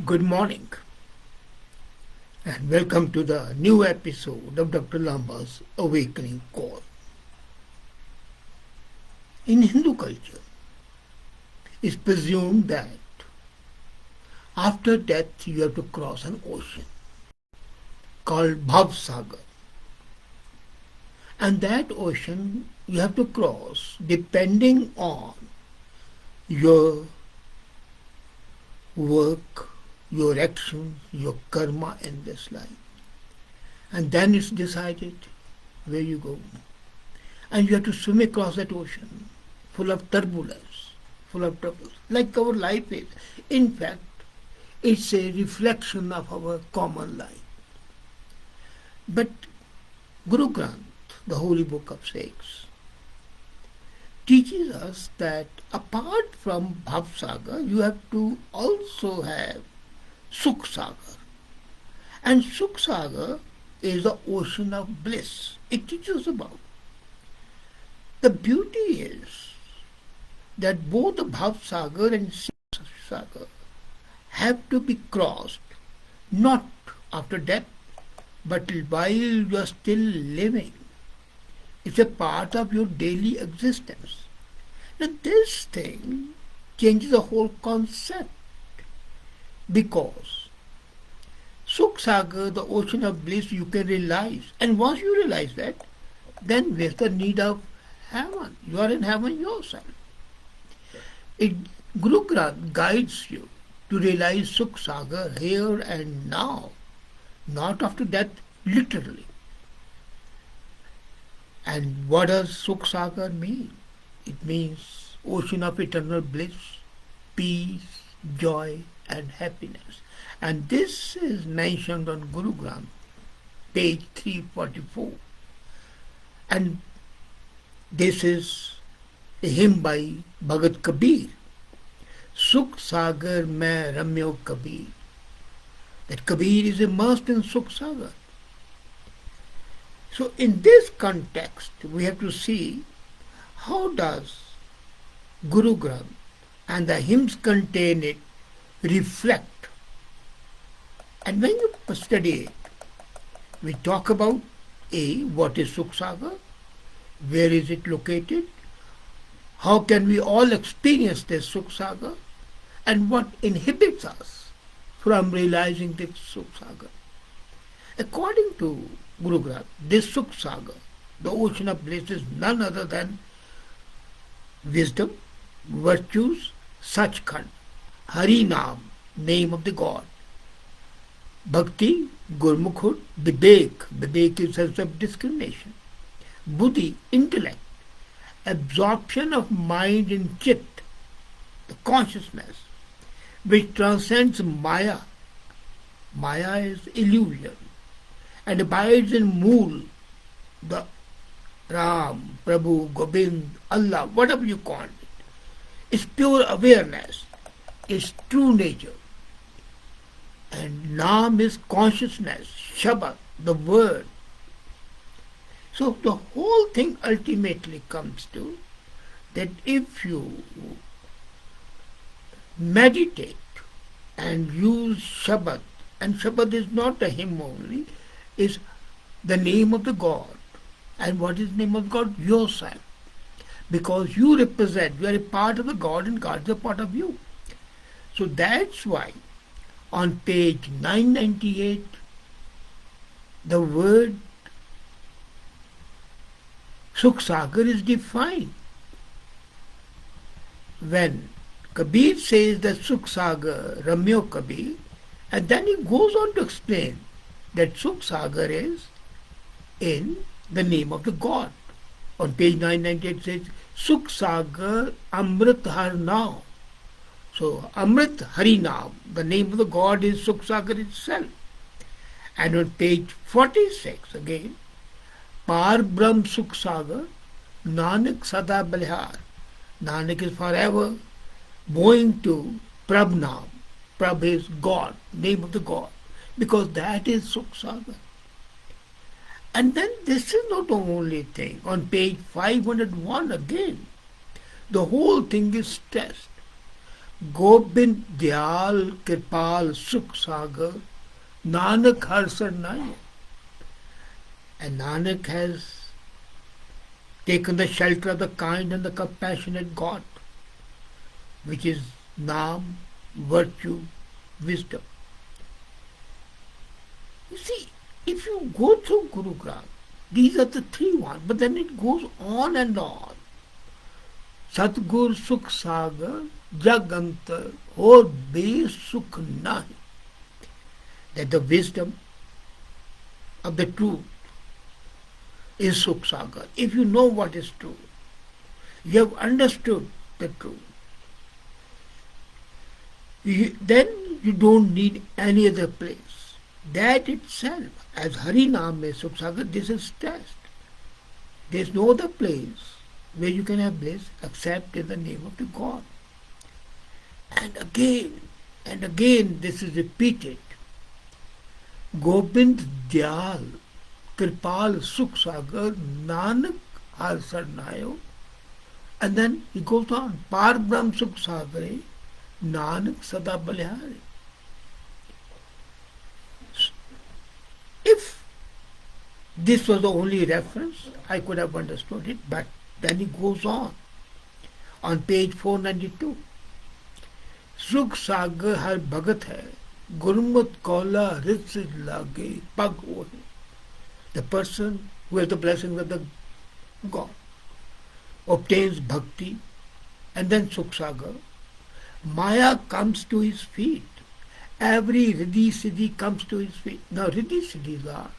Good morning and welcome to the new episode of Dr. Lamba's Awakening Call. In Hindu culture, it's presumed that after death you have to cross an ocean called Bhav Sagar, and that ocean you have to cross depending on your work, your actions, your karma in this life. And then it's decided where you go. And you have to swim across that ocean full of turbulence, full of troubles, like our life is. In fact, it's a reflection of our common life. But Guru Granth, the holy book of Sikhs, teaches us that apart from Bhav Sagar, you have to also have Sukh Saagar. And Sukh Saagar is the ocean of bliss. It teaches about. The beauty is that both the Bhav Sagar and Sukh Saagar have to be crossed not after death, but while you are still living. It's a part of your daily existence. Now this thing changes the whole concept because Sukh Sagar, the ocean of bliss, you can realize. And once you realize that, then where's the need of heaven? You are in heaven yourself. It, Guru Granth guides you to realize Sukh Sagar here and now, not after death, literally. And what does Sukh Sagar mean? It means ocean of eternal bliss, peace, joy and happiness. And this is mentioned on Guru Granth, page 344. And this is a hymn by Bhagat Kabir. Sukh Sagar mein ramyo Kabir. That Kabir is immersed in Sukh Sagar. So in this context, we have to see how does Guru Granth and the hymns contain it reflect. And when you study it, we talk about what is Sukh Sagar, where is it located, how can we all experience this Sukh Sagar, and what inhibits us from realizing this Sukh Sagar. According to Guru Granth, this Sukh Sagar, the ocean of bliss, is none other than wisdom, virtues, Sachkhand, Hari Naam, name of the God, Bhakti, Gurmukhut, Vivek, Vivek is sense of discrimination, Buddhi, intellect, absorption of mind in Chit, the consciousness, which transcends Maya. Maya is illusion, and abides in Mool, the Ram, Prabhu, Gobind, Allah, whatever you call it. It's pure awareness, it's true nature. And Naam is consciousness, Shabad, the word. So the whole thing ultimately comes to that if you meditate and use Shabad, and Shabad is not a hymn only, is the name of the God. And what is the name of God? Yourself. Because you represent, you are a part of the God and God is a part of you. So that's why on page 998, the word Sukh Sagar is defined. When Kabir says that Sukh Sagar, Ramyo Kabir, and then he goes on to explain that Sukh Sagar is in the name of the God. On page 998 it says, Sukh Sagar Amrit Har Naam. So Amrit Hari Naam, the name of the God is Sukh Sagar itself. And on page 46 again, Par Brahm Sukh Sagar, Nanak Sada Balihar. Nanak is forever going to Prabh Naam. Prabh is God, name of the God, because that is Sukh Sagar. And then this is not the only thing. On page 501 again, the whole thing is stressed. Gobind Dayal Kirpal Sukh Sagar Nanak Har Sarnaya. And Nanak has taken the shelter of the kind and the compassionate God, which is Naam, virtue, wisdom. You see, if you go through Guru Granth, these are the three ones, but then it goes on and on. Satgur Sukh Sagar, Jagantar, or Be Sukh Nahi. That the wisdom of the truth is Sukh Sagar. If you know what is true, you have understood the truth, then you don't need any other place. That itself, as Hari Naam is Sukh Sagar, this is test. There is no other place where you can have bliss except in the name of the God. And again this is repeated. Gobind Dayal Kirpal Sukh Sagar Nanak Har Sarnayo. And then he goes on. Par Brahm Sukh Sagare Nanak Sada Balihare. If this was the only reference, I could have understood it, but then he goes on page 492. Sukh Sagar har bhagat hai, Gurmat Kaula Ritsit Lage Pag Ohe. The person who has the blessings of the God obtains bhakti and then Sukh Sagar. Maya comes to his feet. Every Riddhi Siddhi comes to his feet. Now Riddhi Siddhis are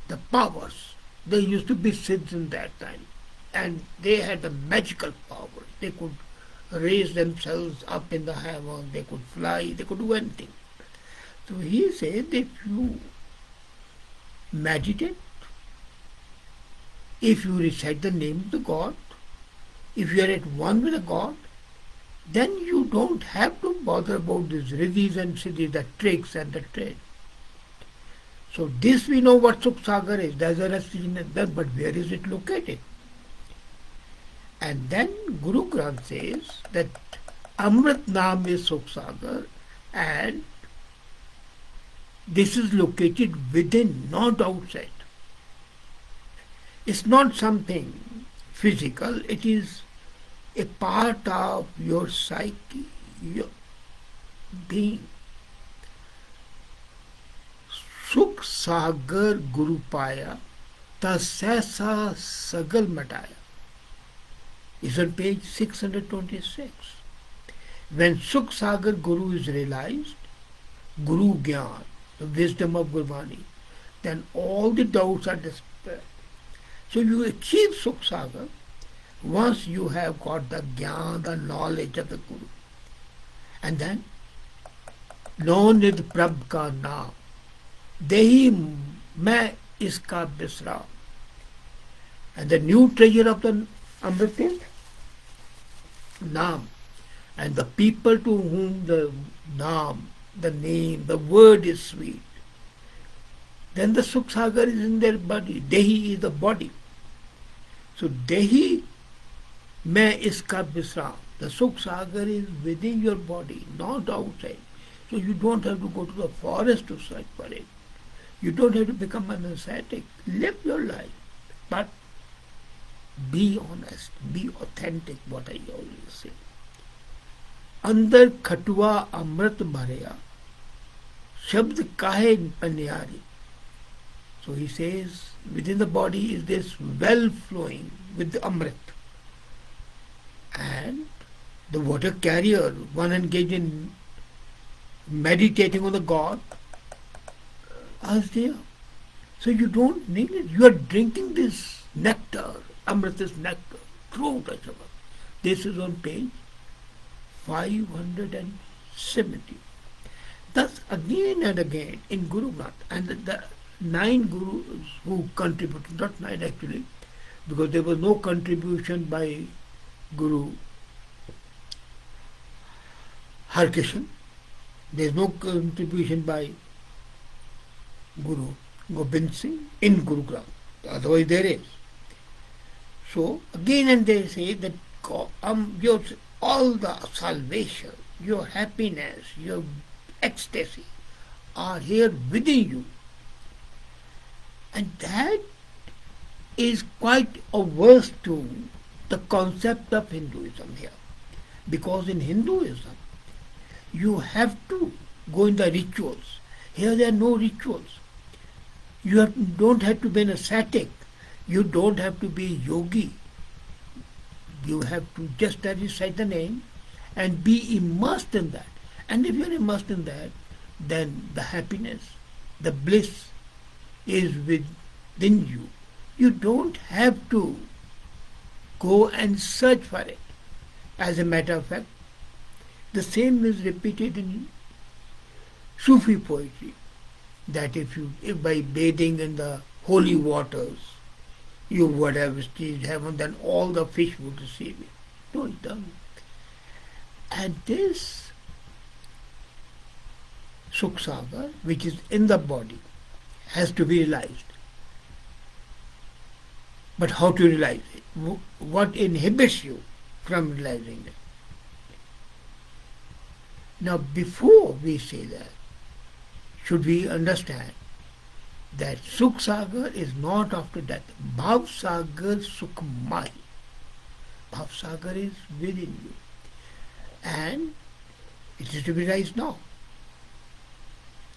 the powers. There used to be Siddhs in that time, and they had the magical powers. They could raise themselves up in the heaven, they could fly, they could do anything. So he said that if you meditate, if you recite the name of the God, if you are at one with the God, then you don't have to bother about these riddhis and siddhis, the tricks and the trade. So this we know what Sukh Sagar is. There's a restriction in that, but where is it located? And then Guru Granth says that Amrit Naam is Sukh Sagar, and this is located within, not outside. It's not something physical, it is a part of your psyche, your being. Sukh Sagar Guru Paya Tasesa Sagal Mataya is on page 626. When Sukh Sagar Guru is realized, Guru Gyan, the wisdom of Gurbani, then all the doubts are dispelled. So you achieve Sukh Sagar once you have got the Gyan, the knowledge of the Guru. And then, No Nid Prabh Ka Naam, Dehi Main Iska Bisram. And the new treasure of the Amrit is Naam. And the people to whom the Naam, the name, the word is sweet, then the Sukh Sagar is in their body. Dehi is the body. So Dehi Main Iska Bisram. The Sukh Sagar is within your body, not outside. So you don't have to go to the forest to search for it. You don't have to become an ascetic. Live your life. But be honest, be authentic, what I always say. Andar khatwa amrit bharaya, shabd kahe panyari. So he says, within the body is this well flowing with the amrit. And the water carrier, one engaged in meditating on the God, is there. So you don't need it. You are drinking this nectar, Amrit is nectar, through the Shabbat. This is on page 570. Thus, again and again in Guru Granth, and the 9 Gurus who contributed, not 9 actually, because there was no contribution by Guru Harkishan, there is no contribution by Guru Gobind Singh in Guru Granth, otherwise there is. So again and they say that all the salvation your happiness, your ecstasy are here within you. And that is quite averse to the concept of Hinduism here. Because in Hinduism, you have to go in the rituals. Here there are no rituals. Don't have to be an ascetic. You don't have to be a yogi. You have to just recite the name and be immersed in that. And if you're immersed in that, then the happiness, the bliss is within you. You don't have to go and search for it. As a matter of fact, the same is repeated in Sufi poetry, that if by bathing in the holy waters you would have received heaven, then all the fish would receive it. No, it doesn't. And this Sukh Saagar, which is in the body, has to be realized. But how to realize it? What inhibits you from realizing it? Now, before we say that, should we understand that Sukh Saagar is not after death. Bhav Sagar Sukhmai. Bhav Sagar is within you. And it is to be realized now.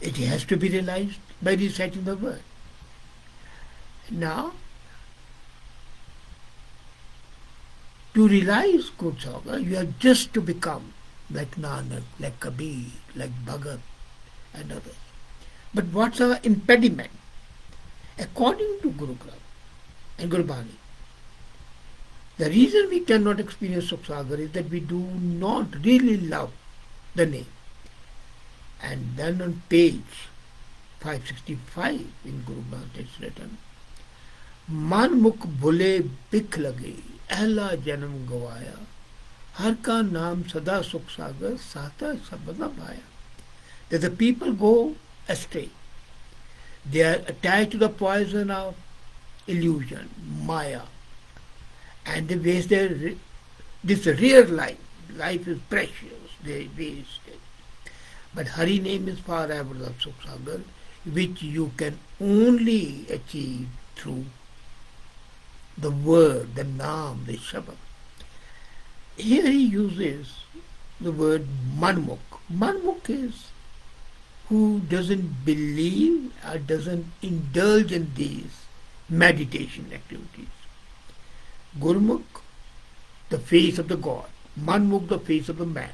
It has to be realized by reciting the word. Now, to realize Sukh Saagar, you have just to become like Nanak, like Kabir, like Bhagat and others. But what's our impediment? According to Guru Granth and Gurbani, the reason we cannot experience Sukh Saagar is that we do not really love the name. And then on page 565 in Guru Granth it's written, Man mukh bhule bikh lage, ahla janam gawaya, har ka naam sada Sukh Saagar, sata sabda bhaya. That the people go astray. They are attached to the poison of illusion, Maya, and they waste this rare life. Life is precious, they waste it. But Hari name is far above of Sukh Saagar, which you can only achieve through the word, the naam, the shabad. Here he uses the word manmukh. Manmukh is who doesn't believe or doesn't indulge in these meditation activities. Gurmukh, the face of the God. Manmukh, the face of the man.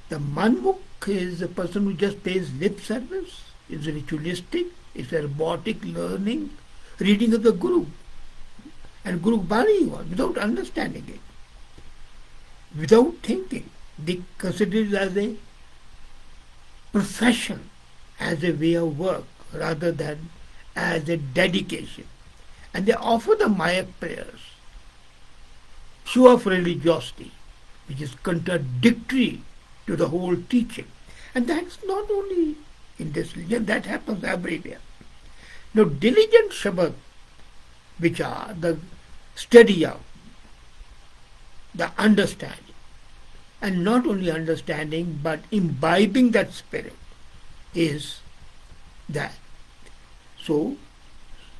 The manmukh is a person who just pays lip service, is ritualistic, is a robotic learning, reading of the Guru. And Guru Gurbani was, without understanding it, without thinking. They consider it as a profession, as a way of work, rather than as a dedication. And they offer the Mayak prayers, show of religiosity, which is contradictory to the whole teaching. And that's not only in this religion, that happens everywhere. Now, diligent Shabad, which are the study of, the understanding, and not only understanding but imbibing that spirit, is that. So,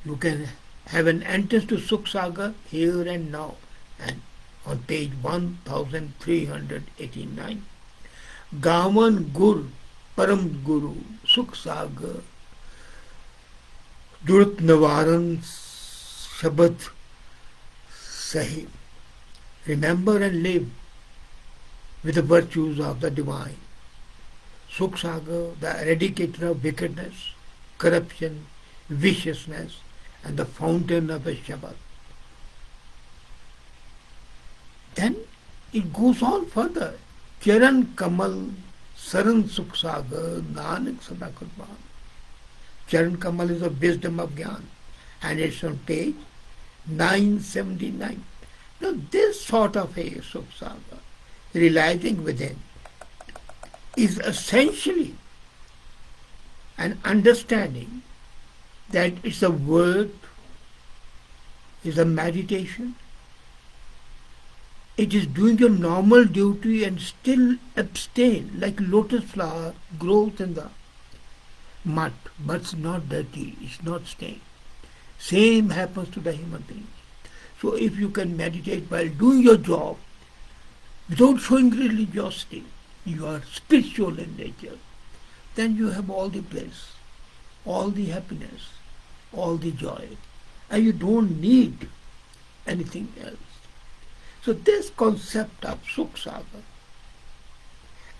you can have an entrance to Sukh Saagar here and now. And on page 1389, Gavan Gur Param Guru Sukh Saagar Durat Navaran Shabad Sahib. Remember and live with the virtues of the divine. Sukh Saagar, the eradicator of wickedness, corruption, viciousness, and the fountain of the Shabad. Then it goes on further. Charan Kamal Saran Sukh Saagar Nanak Sada Kurban. Charan Kamal is the wisdom of Gyan, and it's on page 979. Now this sort of a Sukh Saagar, realizing within, is essentially an understanding that it's a word, is a meditation, It is doing your normal duty and still abstain, like lotus flower grows in the mud, but it's not dirty, it's not stained. Same happens to the human being. So if you can meditate while doing your job without showing religiosity, you are spiritual in nature, then you have all the bliss, all the happiness, all the joy, and you don't need anything else. So this concept of Sukh Saagar,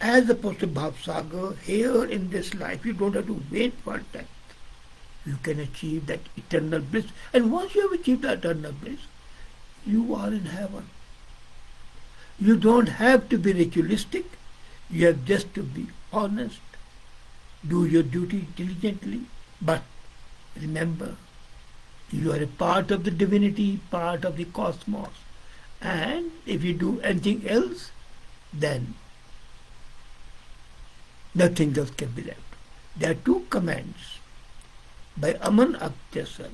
as opposed to Bhav Sagar, here in this life you don't have to wait for death. You can achieve that eternal bliss. And once you have achieved that eternal bliss, you are in heaven. You don't have to be ritualistic. You have just to be honest. Do your duty diligently. But remember, you are a part of the divinity, part of the cosmos. And if you do anything else, then nothing else can be left. There are two comments by Aman Akhtar.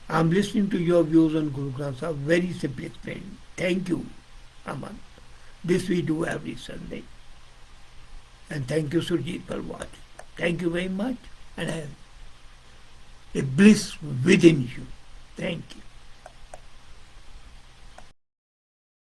I am listening to your views on Guru Granth Sahib, very simply explained. Thank you, Aman. This we do every Sunday. And thank you, Surjit, for watching. Thank you very much, and have a bliss within you. Thank you.